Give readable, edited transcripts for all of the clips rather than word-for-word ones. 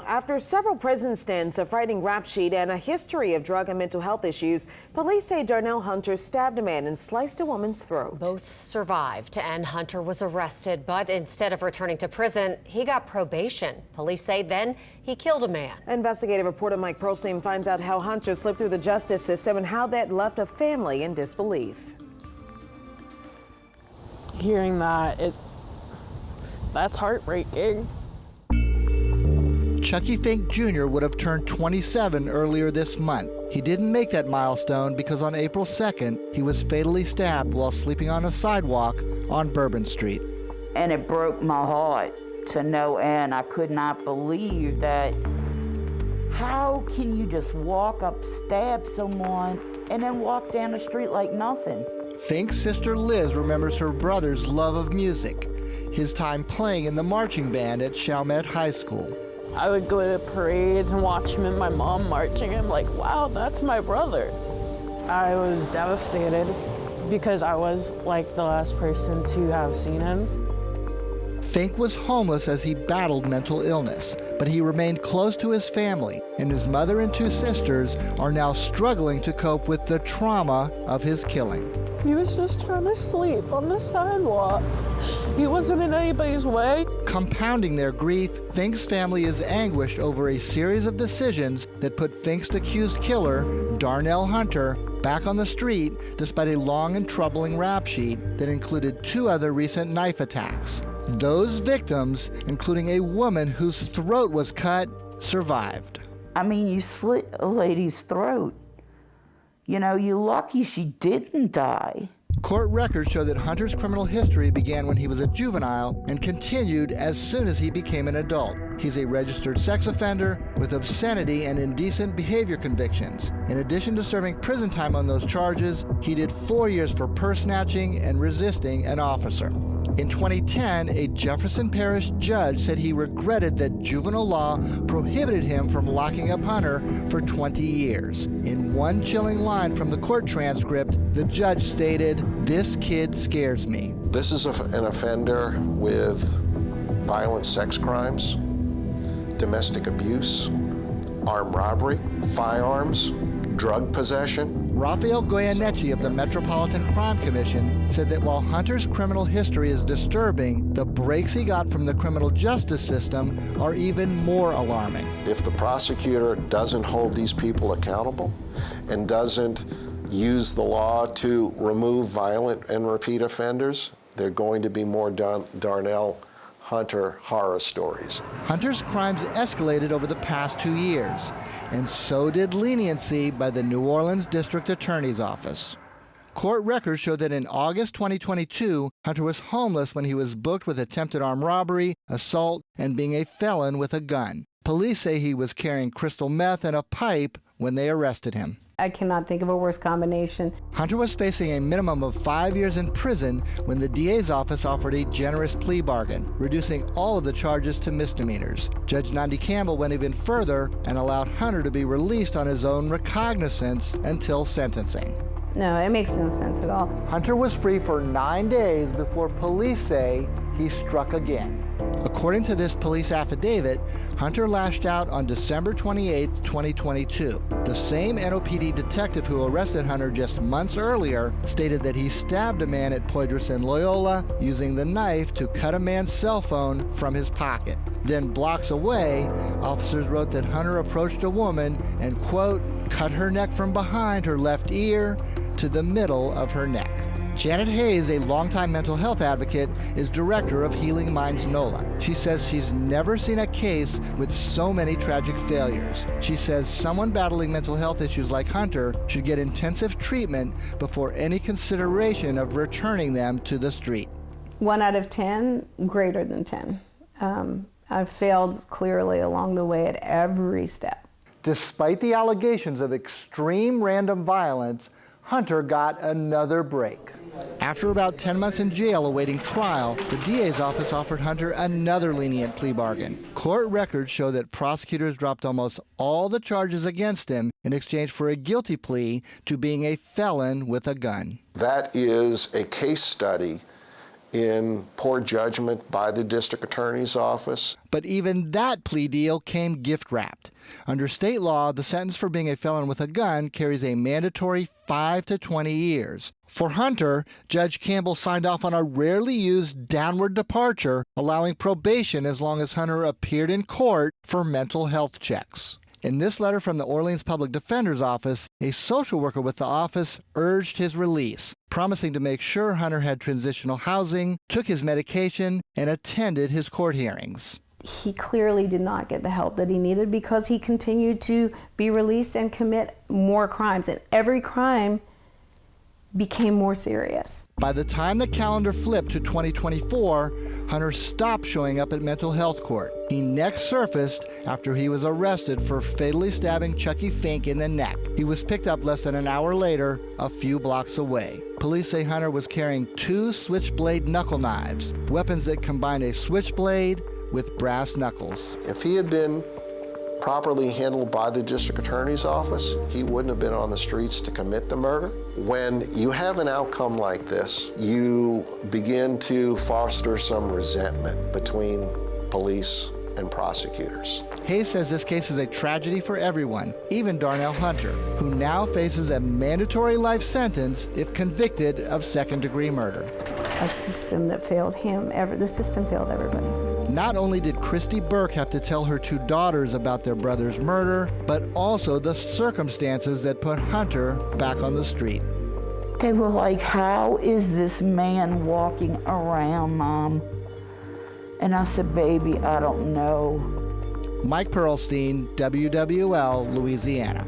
After several prison stints, a frightening rap sheet, and a history of drug and mental health issues, police say Darnell Hunter stabbed a man and sliced a woman's throat. Both survived, and Hunter was arrested, but instead of returning to prison, he got probation. Police say then he killed a man. Investigative reporter Mike-Perlstein finds out how Hunter slipped through the justice system and how that left a family in disbelief. Hearing that, that's heartbreaking. Chucky Fink Jr. would have turned 27 earlier this month. He didn't make that milestone because on April 2nd, he was fatally stabbed while sleeping on a sidewalk on Bourbon Street. And it broke my heart to no end. I could not believe that. How can you just walk up, stab someone, and then walk down the street like nothing? Fink's sister Liz remembers her brother's love of music, his time playing in the marching band at Chalmette High School. I would go to parades and watch him and my mom marching. I'm like, wow, that's my brother. I was devastated because I was like the last person to have seen him. Fink was homeless as he battled mental illness, but he remained close to his family, and his mother and two sisters are now struggling to cope with the trauma of his killing. He was just trying to sleep on the sidewalk. He wasn't in anybody's way. Compounding their grief, Fink's family is anguished over a series of decisions that put Fink's accused killer, Darnell Hunter, back on the street despite a long and troubling rap sheet that included two other recent knife attacks. Those victims, including a woman whose throat was cut, survived. I mean, you slit a lady's throat. You know, you're lucky she didn't die. Court records show that Hunter's criminal history began when he was a juvenile and continued as soon as he became an adult. He's a registered sex offender with obscenity and indecent behavior convictions. In addition to serving prison time on those charges, he did 4 years for purse snatching and resisting an officer. In 2010, a Jefferson Parish judge said he regretted that juvenile law prohibited him from locking up Hunter for 20 years. In one chilling line from the court transcript, the judge stated, "This kid scares me." This is an offender with violent sex crimes, domestic abuse, armed robbery, firearms, drug possession. Rafael Goyeneche of the Metropolitan Crime Commission said that while Hunter's criminal history is disturbing, the breaks he got from the criminal justice system are even more alarming. If the prosecutor doesn't hold these people accountable and doesn't use the law to remove violent and repeat offenders, there are going to be more Darnell Hunter horror stories. Hunter's crimes escalated over the past 2 years, and so did leniency by the New Orleans District Attorney's Office. Court records show that in August 2022, Hunter was homeless when he was booked with attempted armed robbery, assault, and being a felon with a gun. Police say he was carrying crystal meth and a pipe when they arrested him. I cannot think of a worse combination. Hunter was facing a minimum of 5 years in prison when the DA's office offered a generous plea bargain, reducing all of the charges to misdemeanors. Judge Nandi Campbell went even further and allowed Hunter to be released on his own recognizance until sentencing. No, it makes no sense at all. Hunter was free for 9 days before police say he struck again. According to this police affidavit, Hunter lashed out on December 28, 2022. The same NOPD detective who arrested Hunter just months earlier stated that he stabbed a man at Poydras and Loyola using the knife to cut a man's cell phone from his pocket. Then blocks away, officers wrote that Hunter approached a woman and, quote, cut her neck from behind her left ear to the middle of her neck. Janet Hayes, a longtime mental health advocate, is director of Healing Minds NOLA. She says she's never seen a case with so many tragic failures. She says someone battling mental health issues like Hunter should get intensive treatment before any consideration of returning them to the street. 1 out of 10, greater than 10. I've failed clearly along the way at every step. Despite the allegations of extreme random violence, Hunter got another break. After about 10 months in jail awaiting trial, the DA's office offered Hunter another lenient plea bargain. Court records show that prosecutors dropped almost all the charges against him in exchange for a guilty plea to being a felon with a gun. That is a case study in poor judgment by the district attorney's office. But even that plea deal came gift-wrapped. Under state law, the sentence for being a felon with a gun carries a mandatory 5 to 20 years. For Hunter, Judge Campbell signed off on a rarely used downward departure, allowing probation as long as Hunter appeared in court for mental health checks. In this letter from the Orleans Public Defender's Office, a social worker with the office urged his release, promising to make sure Hunter had transitional housing, took his medication, and attended his court hearings. He clearly did not get the help that he needed because he continued to be released and commit more crimes, and every crime became more serious. By the time the calendar flipped to 2024, Hunter stopped showing up at mental health court. He next surfaced after he was arrested for fatally stabbing Chucky Fink in the neck. He was picked up less than an hour later, a few blocks away. Police say Hunter was carrying 2 switchblade knuckle knives, weapons that combine a switchblade with brass knuckles. If he had been properly handled by the district attorney's office, he wouldn't have been on the streets to commit the murder. When you have an outcome like this, you begin to foster some resentment between police and prosecutors. Hayes says this case is a tragedy for everyone, even Darnell Hunter, who now faces a mandatory life sentence if convicted of second-degree murder. A system that failed him, the system failed everybody. Not only did Christy Burke have to tell her 2 daughters about their brother's murder, but also the circumstances that put Hunter back on the street. They were like, how is this man walking around, Mom? And I said, baby, I don't know. Mike Perlstein, WWL, Louisiana.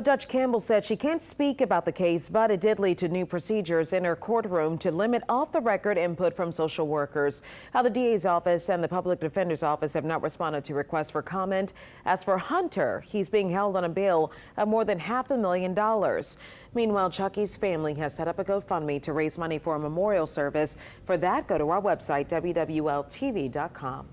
Judge Campbell said she can't speak about the case, but it did lead to new procedures in her courtroom to limit off-the-record input from social workers. The DA's office and the public defender's office have not responded to requests for comment. As for Hunter, he's being held on a bail of more than $500,000. Meanwhile, Chucky's family has set up a GoFundMe to raise money for a memorial service. For that, go to our website, WWLTV.com.